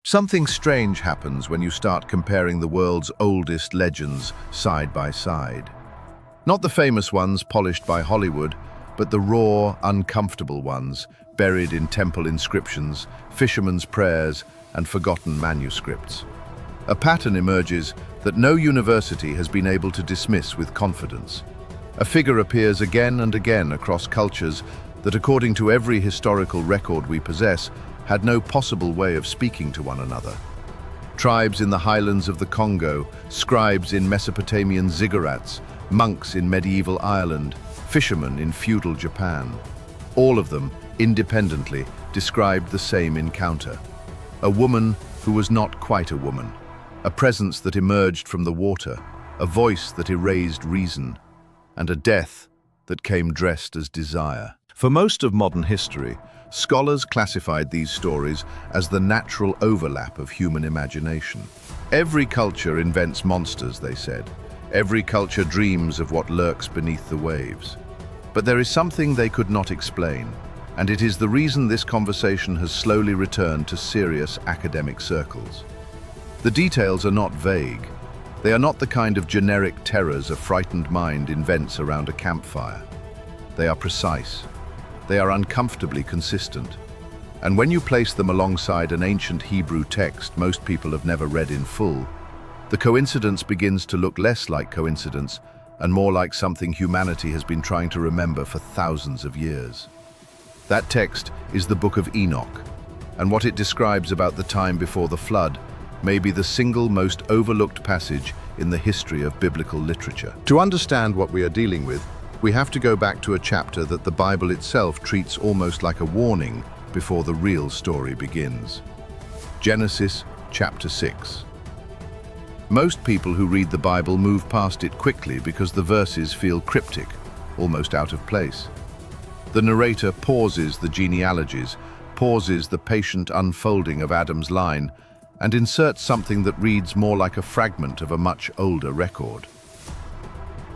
Something strange happens when you start comparing the world's oldest legends side by side. Not the famous ones polished by Hollywood, but the raw, uncomfortable ones, buried in temple inscriptions, fishermen's prayers, and forgotten manuscripts. A pattern emerges that no university has been able to dismiss with confidence. A figure appears again and again across cultures that, according to every historical record we possess, had no possible way of speaking to one another. Tribes in the highlands of the Congo, scribes in Mesopotamian ziggurats, monks in medieval Ireland, fishermen in feudal Japan. All of them, independently, described the same encounter. A woman who was not quite a woman, a presence that emerged from the water, a voice that erased reason, and a death that came dressed as desire. For most of modern history, scholars classified these stories as the natural overlap of human imagination. Every culture invents monsters, they said. Every culture dreams of what lurks beneath the waves. But there is something they could not explain, and it is the reason this conversation has slowly returned to serious academic circles. The details are not vague. They are not the kind of generic terrors a frightened mind invents around a campfire. They are precise. They are uncomfortably consistent. And when you place them alongside an ancient Hebrew text most people have never read in full, the coincidence begins to look less like coincidence and more like something humanity has been trying to remember for thousands of years. That text is the Book of Enoch, and what it describes about the time before the flood may be the single most overlooked passage in the history of biblical literature. To understand what we are dealing with, we have to go back to a chapter that the Bible itself treats almost like a warning before the real story begins. Genesis chapter 6. Most people who read the Bible move past it quickly because the verses feel cryptic, almost out of place. The narrator pauses the genealogies, pauses the patient unfolding of Adam's line, and inserts something that reads more like a fragment of a much older record.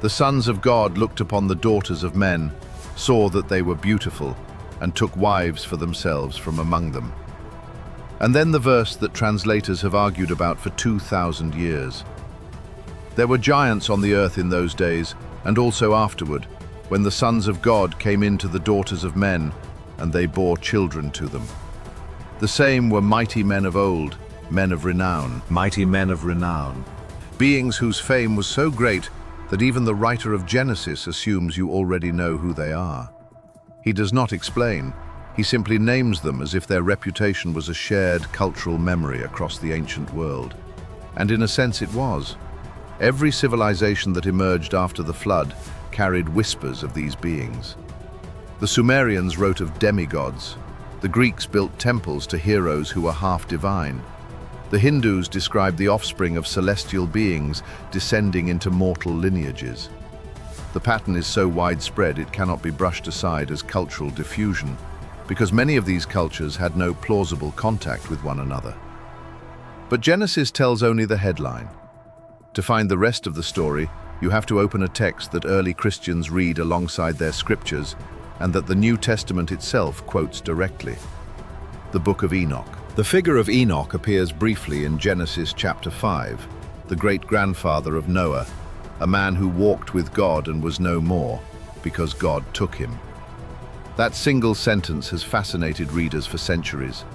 The sons of God looked upon the daughters of men, saw that they were beautiful, and took wives for themselves from among them. And then the verse that translators have argued about for 2,000 years. There were giants on the earth in those days, and also afterward, when the sons of God came in to the daughters of men, and they bore children to them. The same were mighty men of old, men of renown. Mighty men of renown. Beings whose fame was so great that even the writer of Genesis assumes you already know who they are. He does not explain. He simply names them as if their reputation was a shared cultural memory across the ancient world. And in a sense it was. Every civilization that emerged after the flood carried whispers of these beings. The Sumerians wrote of demigods. The Greeks built temples to heroes who were half divine. The Hindus described the offspring of celestial beings descending into mortal lineages. The pattern is so widespread it cannot be brushed aside as cultural diffusion, because many of these cultures had no plausible contact with one another. But Genesis tells only the headline. To find the rest of the story, you have to open a text that early Christians read alongside their scriptures and that the New Testament itself quotes directly. The Book of Enoch. The figure of Enoch appears briefly in Genesis chapter 5, the great-grandfather of Noah, a man who walked with God and was no more, because God took him. That single sentence has fascinated readers for centuries.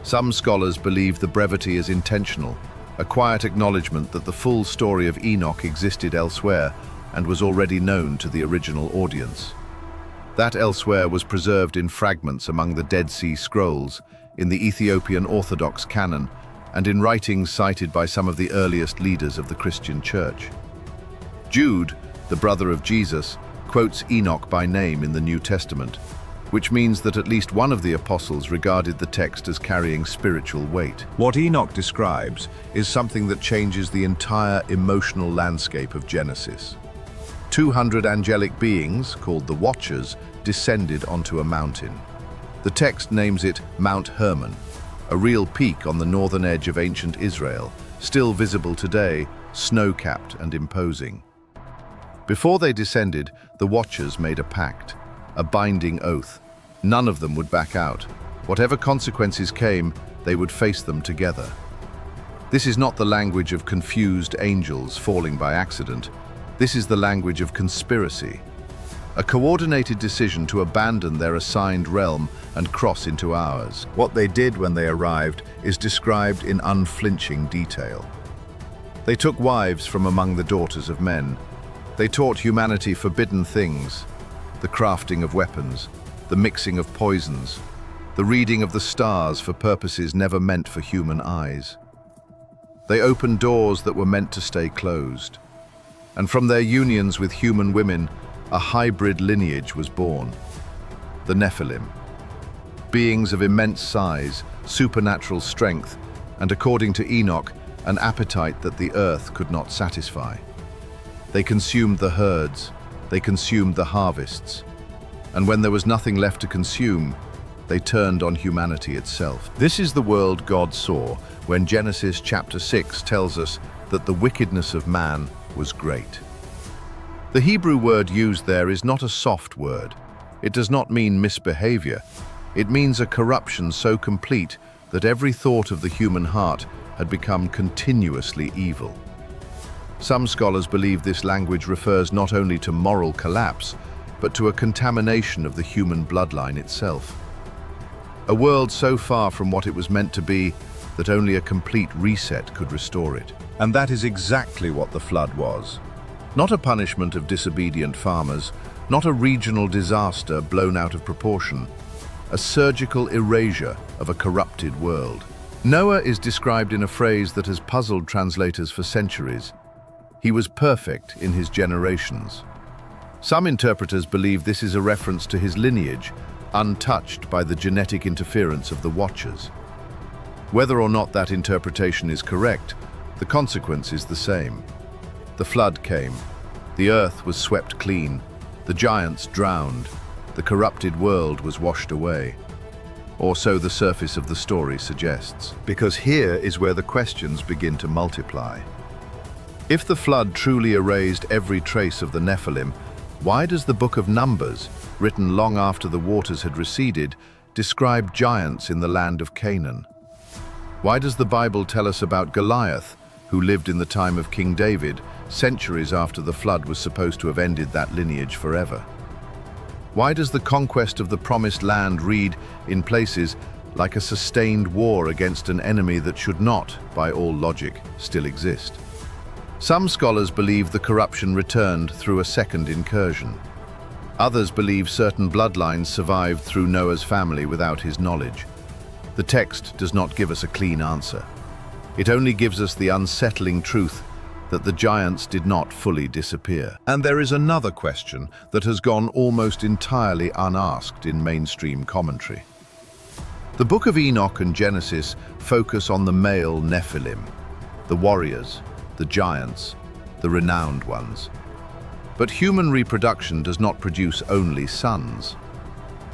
Some scholars believe the brevity is intentional, a quiet acknowledgement that the full story of Enoch existed elsewhere and was already known to the original audience. That elsewhere was preserved in fragments among the Dead Sea Scrolls, in the Ethiopian Orthodox canon, and in writings cited by some of the earliest leaders of the Christian Church. Jude, the brother of Jesus, quotes Enoch by name in the New Testament, which means that at least one of the apostles regarded the text as carrying spiritual weight. What Enoch describes Is something that changes the entire emotional landscape of Genesis. 200 angelic beings, called the Watchers, descended onto a mountain. The text names it Mount Hermon, a real peak on the northern edge of ancient Israel, still visible today, snow-capped and imposing. Before they descended, the Watchers made a pact, a binding oath. None of them would back out. Whatever consequences came, they would face them together. This is not the language of confused angels falling by accident. This is the language of conspiracy, a coordinated decision to abandon their assigned realm and cross into ours. What they did when they arrived is described in unflinching detail. They took wives from among the daughters of men. They taught humanity forbidden things, the crafting of weapons, the mixing of poisons, the reading of the stars for purposes never meant for human eyes. They opened doors that were meant to stay closed. And from their unions with human women, a hybrid lineage was born, the Nephilim. Beings of immense size, supernatural strength, and according to Enoch, an appetite that the earth could not satisfy. They consumed the herds, they consumed the harvests, and when there was nothing left to consume, they turned on humanity itself. This is the world God saw when Genesis chapter 6 tells us that the wickedness of man was great. The Hebrew word used there is not a soft word. It does not mean misbehavior. It means a corruption so complete that every thought of the human heart had become continuously evil. Some scholars believe this language refers not only to moral collapse, but to a contamination of the human bloodline itself. A world so far from what it was meant to be that only a complete reset could restore it. And that is exactly what the flood was. Not a punishment of disobedient farmers, not a regional disaster blown out of proportion, a surgical erasure of a corrupted world. Noah is described in a phrase that has puzzled translators for centuries. He was perfect in his generations. Some interpreters believe this is a reference to his lineage, untouched by the genetic interference of the Watchers. Whether or not that interpretation is correct, the consequence is the same. The flood came. The earth was swept clean. The giants drowned. The corrupted world was washed away. Or so the surface of the story suggests. Because here is where the questions begin to multiply. If the flood truly erased every trace of the Nephilim, why does the Book of Numbers, written long after the waters had receded, describe giants in the land of Canaan? Why does the Bible tell us about Goliath, who lived in the time of King David, centuries after the flood was supposed to have ended that lineage forever? Why does the conquest of the Promised Land read, in places, like a sustained war against an enemy that should not, by all logic, still exist? Some scholars believe the corruption returned through a second incursion. Others believe certain bloodlines survived through Noah's family without his knowledge. The text does not give us a clean answer. It only gives us the unsettling truth that the giants did not fully disappear. And there is another question that has gone almost entirely unasked in mainstream commentary. The Book of Enoch and Genesis focus on the male Nephilim, the warriors, the giants, the renowned ones. But human reproduction does not produce only sons.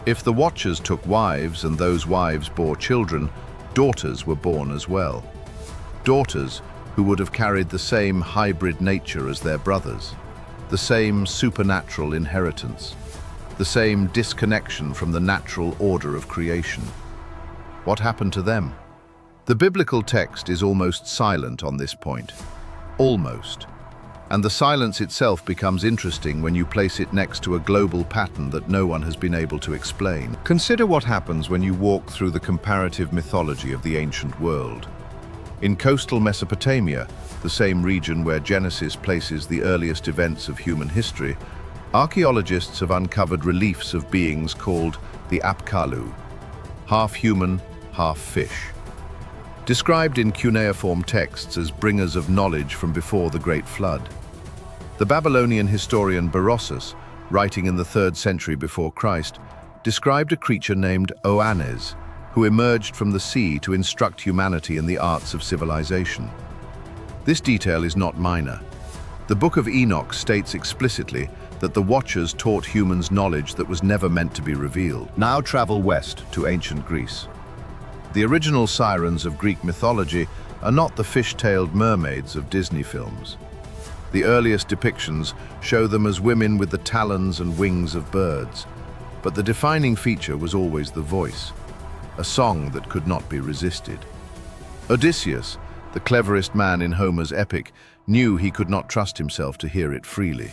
If the Watchers took wives and those wives bore children, daughters were born as well. Daughters who would have carried the same hybrid nature as their brothers, the same supernatural inheritance, the same disconnection from the natural order of creation. What happened to them? The biblical text is almost silent on this point. Almost. And the silence itself becomes interesting when you place it next to a global pattern that no one has been able to explain. Consider what happens when you walk through the comparative mythology of the ancient world. In coastal Mesopotamia, the same region where Genesis places the earliest events of human history, archaeologists have uncovered reliefs of beings called the Apkallu, half human, half fish. Described in cuneiform texts as bringers of knowledge from before the Great Flood. The Babylonian historian Berossus, writing in the 3rd century before Christ, described a creature named Oannes, who emerged from the sea to instruct humanity in the arts of civilization. This detail is not minor. The Book of Enoch states explicitly that the Watchers taught humans knowledge that was never meant to be revealed. Now travel west to ancient Greece. The original sirens of Greek mythology are not the fish-tailed mermaids of Disney films. The earliest depictions show them as women with the talons and wings of birds, but the defining feature was always the voice, a song that could not be resisted. Odysseus, the cleverest man in Homer's epic, knew he could not trust himself to hear it freely.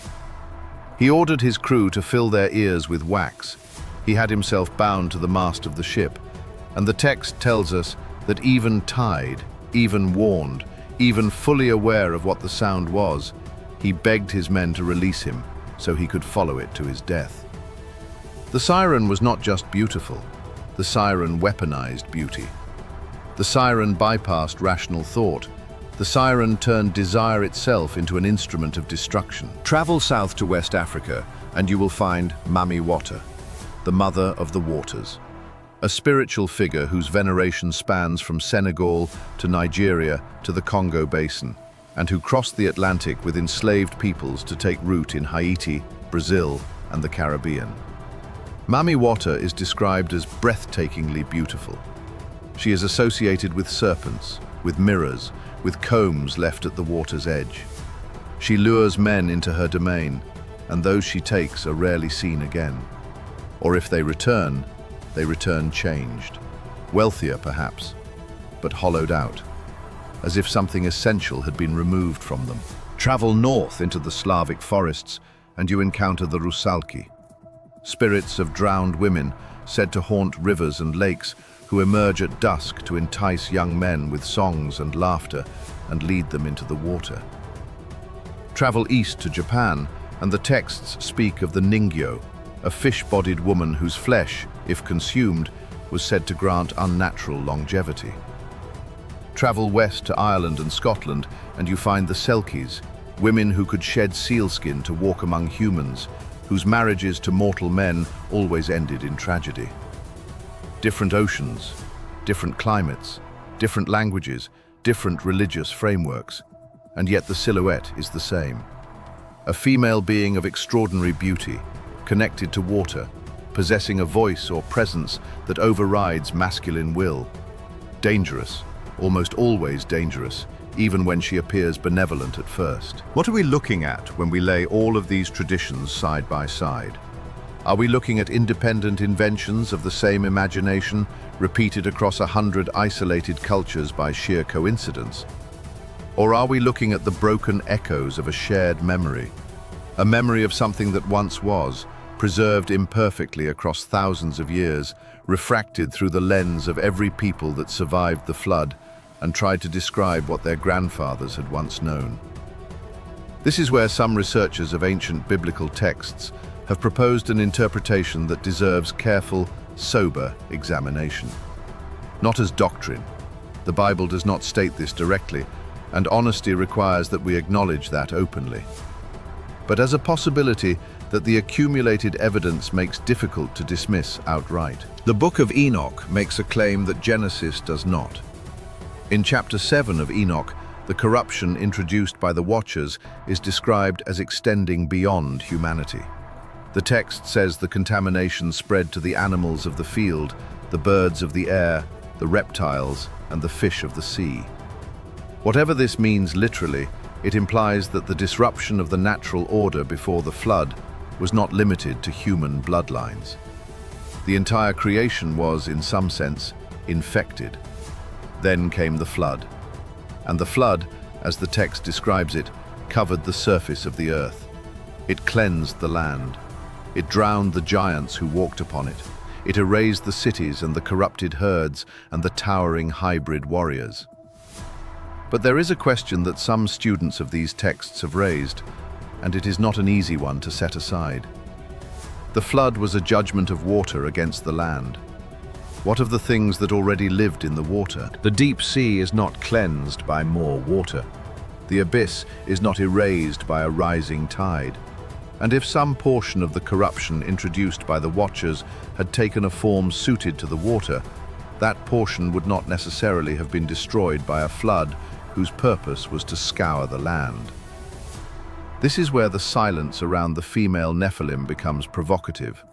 He ordered his crew to fill their ears with wax. He had himself bound to the mast of the ship, and the text tells us that even tied, even warned, even fully aware of what the sound was, he begged his men to release him so he could follow it to his death. The siren was not just beautiful. The siren weaponized beauty. The siren bypassed rational thought. The siren turned desire itself into an instrument of destruction. Travel south to West Africa, and you will find Mami Wata, the mother of the waters, a spiritual figure whose veneration spans from Senegal to Nigeria to the Congo Basin, and who crossed the Atlantic with enslaved peoples to take root in Haiti, Brazil, and the Caribbean. Mami Wata is described as breathtakingly beautiful. She is associated with serpents, with mirrors, with combs left at the water's edge. She lures men into her domain, and those she takes are rarely seen again. Or if they return changed. Wealthier, perhaps, but hollowed out, as if something essential had been removed from them. Travel north into the Slavic forests, and you encounter the Rusalki, spirits of drowned women said to haunt rivers and lakes, who emerge at dusk to entice young men with songs and laughter and lead them into the water. Travel east to Japan, and the texts speak of the Ningyo, a fish-bodied woman whose flesh, if consumed, was said to grant unnatural longevity. Travel west to Ireland and Scotland, and you find the Selkies, women who could shed sealskin to walk among humans, whose marriages to mortal men always ended in tragedy. Different oceans, different climates, different languages, different religious frameworks, and yet the silhouette is the same. A female being of extraordinary beauty, connected to water, possessing a voice or presence that overrides masculine will. Dangerous, almost always dangerous, even when she appears benevolent at first. What are we looking at when we lay all of these traditions side by side? Are we looking at independent inventions of the same imagination, repeated across 100 isolated cultures by sheer coincidence? Or are we looking at the broken echoes of a shared memory? A memory of something that once was, preserved imperfectly across thousands of years, refracted through the lens of every people that survived the flood and tried to describe what their grandfathers had once known. This is where some researchers of ancient biblical texts have proposed an interpretation that deserves careful, sober examination. Not as doctrine. The Bible does not state this directly, and honesty requires that we acknowledge that openly. But as a possibility that the accumulated evidence makes difficult to dismiss outright. The Book of Enoch makes a claim that Genesis does not. In chapter 7 of Enoch, the corruption introduced by the Watchers is described as extending beyond humanity. The text says the contamination spread to the animals of the field, the birds of the air, the reptiles, and the fish of the sea. Whatever this means literally, it implies that the disruption of the natural order before the flood was not limited to human bloodlines. The entire creation was, in some sense, infected. Then came the flood. And the flood, as the text describes it, covered the surface of the earth. It cleansed the land. It drowned the giants who walked upon it. It erased the cities and the corrupted herds and the towering hybrid warriors. But there is a question that some students of these texts have raised, and it is not an easy one to set aside. The flood was a judgment of water against the land. What of the things that already lived in the water? The deep sea is not cleansed by more water. The abyss is not erased by a rising tide. And if some portion of the corruption introduced by the Watchers had taken a form suited to the water, that portion would not necessarily have been destroyed by a flood whose purpose was to scour the land. This is where the silence around the female Nephilim becomes provocative.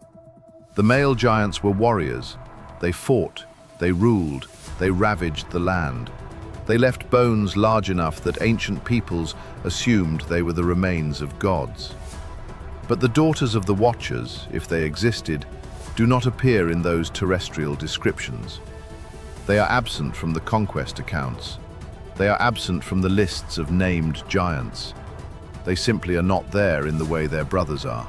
The male giants were warriors. They fought, they ruled, they ravaged the land. They left bones large enough that ancient peoples assumed they were the remains of gods. But the daughters of the Watchers, if they existed, do not appear in those terrestrial descriptions. They are absent from the conquest accounts. They are absent from the lists of named giants. They simply are not there in the way their brothers are.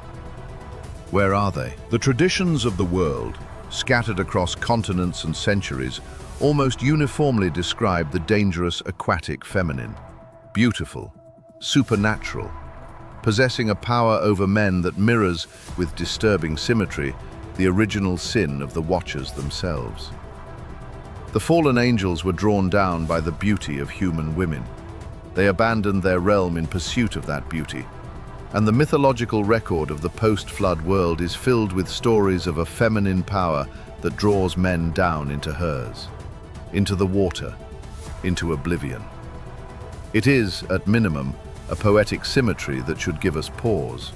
Where are they? The traditions of the world, scattered across continents and centuries, almost uniformly describe the dangerous aquatic feminine. Beautiful, supernatural, possessing a power over men that mirrors, with disturbing symmetry, the original sin of the Watchers themselves. The fallen angels were drawn down by the beauty of human women. They abandoned their realm in pursuit of that beauty, and the mythological record of the post-flood world is filled with stories of a feminine power that draws men down into hers, into the water, into oblivion. It is, at minimum, a poetic symmetry that should give us pause.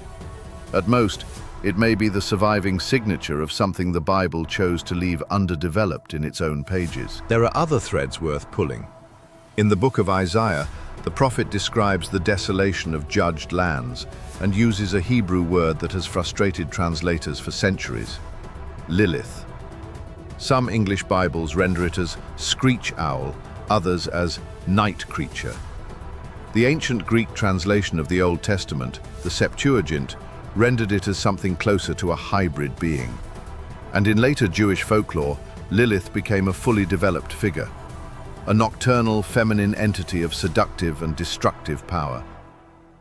At most, it may be the surviving signature of something the Bible chose to leave underdeveloped in its own pages. There are other threads worth pulling. In the book of Isaiah, the prophet describes the desolation of judged lands and uses a Hebrew word that has frustrated translators for centuries: Lilith. Some English Bibles render it as screech owl, others as night creature. The ancient Greek translation of the Old Testament, the Septuagint, rendered it as something closer to a hybrid being. And in later Jewish folklore, Lilith became a fully developed figure, a nocturnal feminine entity of seductive and destructive power.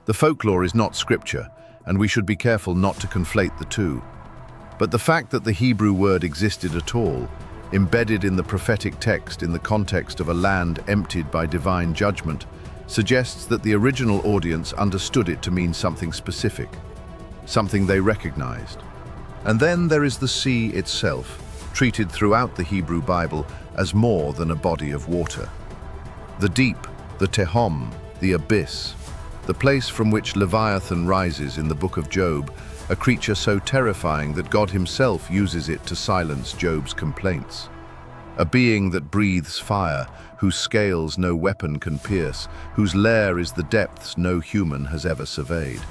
The folklore is not scripture, and we should be careful not to conflate the two. But the fact that the Hebrew word existed at all, embedded in the prophetic text in the context of a land emptied by divine judgment, suggests that the original audience understood it to mean something specific, something they recognized. And then there is the sea itself, treated throughout the Hebrew Bible as more than a body of water. The deep, the Tehom, the abyss, the place from which Leviathan rises in the Book of Job, a creature so terrifying that God himself uses it to silence Job's complaints. A being that breathes fire, whose scales no weapon can pierce, whose lair is the depths no human has ever surveyed.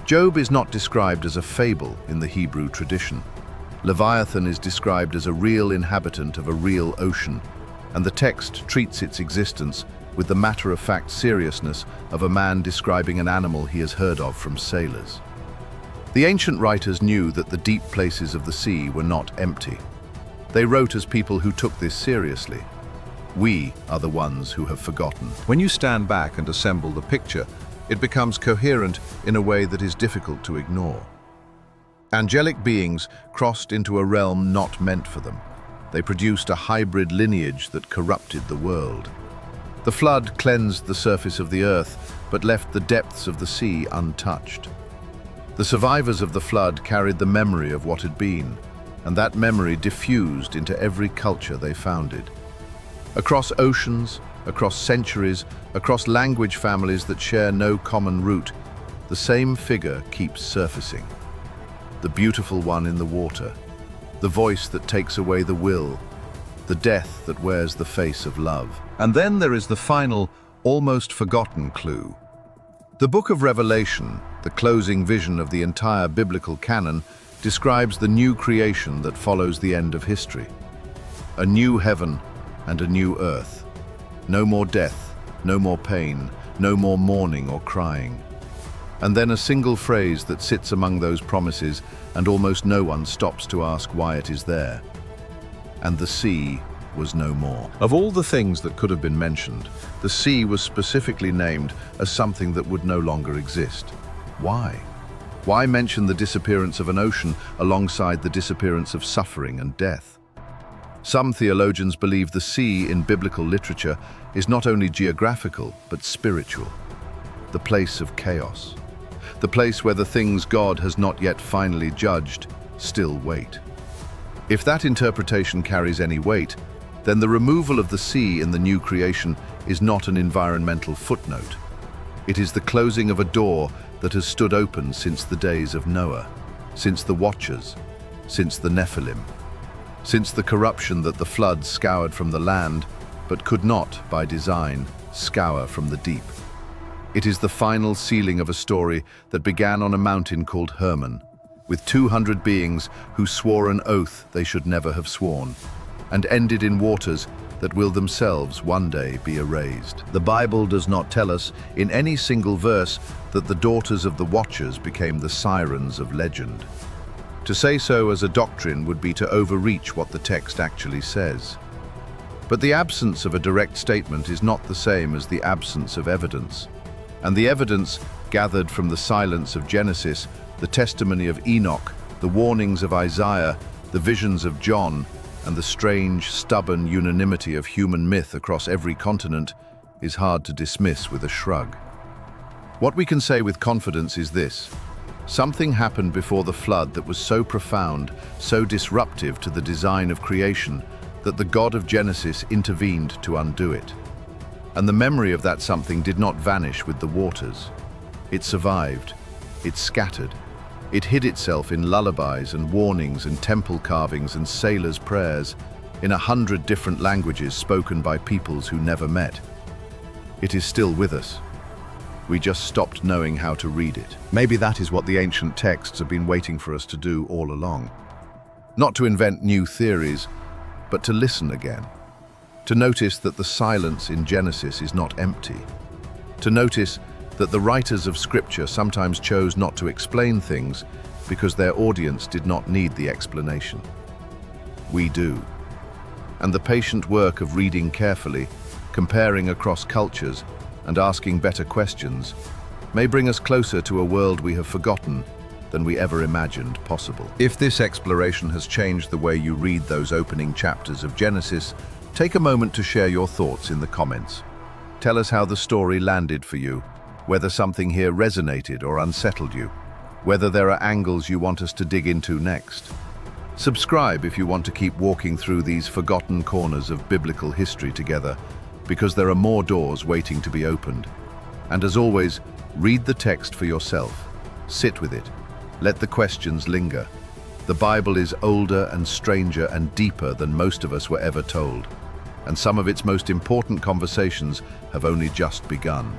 Job is not described as a fable in the Hebrew tradition. Leviathan is described as a real inhabitant of a real ocean, and the text treats its existence with the matter-of-fact seriousness of a man describing an animal he has heard of from sailors. The ancient writers knew that the deep places of the sea were not empty. They wrote as people who took this seriously. We are the ones who have forgotten. When you stand back and assemble the picture, it becomes coherent in a way that is difficult to ignore. Angelic beings crossed into a realm not meant for them. They produced a hybrid lineage that corrupted the world. The flood cleansed the surface of the earth, but left the depths of the sea untouched. The survivors of the flood carried the memory of what had been, and that memory diffused into every culture they founded. Across oceans, across centuries, across language families that share no common root, the same figure keeps surfacing. The beautiful one in the water, the voice that takes away the will, the death that wears the face of love. And then there is the final, almost forgotten clue. The Book of Revelation, the closing vision of the entire biblical canon, describes the new creation that follows the end of history. A new heaven and a new earth. No more death, no more pain, no more mourning or crying. And then a single phrase that sits among those promises, and almost no one stops to ask why it is there. And the sea was no more. Of all the things that could have been mentioned, the sea was specifically named as something that would no longer exist. Why? Why mention the disappearance of an ocean alongside the disappearance of suffering and death? Some theologians believe the sea in biblical literature is not only geographical, but spiritual. The place of chaos. The place where the things God has not yet finally judged still wait. If that interpretation carries any weight, then the removal of the sea in the new creation is not an environmental footnote. It is the closing of a door that has stood open since the days of Noah, since the Watchers, since the Nephilim, since the corruption that the flood scoured from the land, but could not, by design, scour from the deep. It is the final sealing of a story that began on a mountain called Hermon, with 200 beings who swore an oath they should never have sworn, and ended in waters that will themselves one day be erased. The Bible does not tell us in any single verse that the daughters of the Watchers became the sirens of legend. To say so as a doctrine would be to overreach what the text actually says. But the absence of a direct statement is not the same as the absence of evidence. And the evidence gathered from the silence of Genesis, the testimony of Enoch, the warnings of Isaiah, the visions of John, and the strange, stubborn unanimity of human myth across every continent is hard to dismiss with a shrug. What we can say with confidence is this: something happened before the flood that was so profound, so disruptive to the design of creation, that the God of Genesis intervened to undo it. And the memory of that something did not vanish with the waters. It survived. It scattered. It hid itself in lullabies and warnings and temple carvings and sailors' prayers in 100 different languages spoken by peoples who never met. It is still with us. We just stopped knowing how to read it. Maybe that is what the ancient texts have been waiting for us to do all along. Not to invent new theories, but to listen again. To notice that the silence in Genesis is not empty. To notice that the writers of Scripture sometimes chose not to explain things because their audience did not need the explanation. We do. And the patient work of reading carefully, comparing across cultures, and asking better questions may bring us closer to a world we have forgotten than we ever imagined possible. If this exploration has changed the way you read those opening chapters of Genesis, take a moment to share your thoughts in the comments. Tell us how the story landed for you, whether something here resonated or unsettled you, whether there are angles you want us to dig into next. Subscribe if you want to keep walking through these forgotten corners of biblical history together, because there are more doors waiting to be opened. And as always, read the text for yourself. Sit with it. Let the questions linger. The Bible is older and stranger and deeper than most of us were ever told, and some of its most important conversations have only just begun.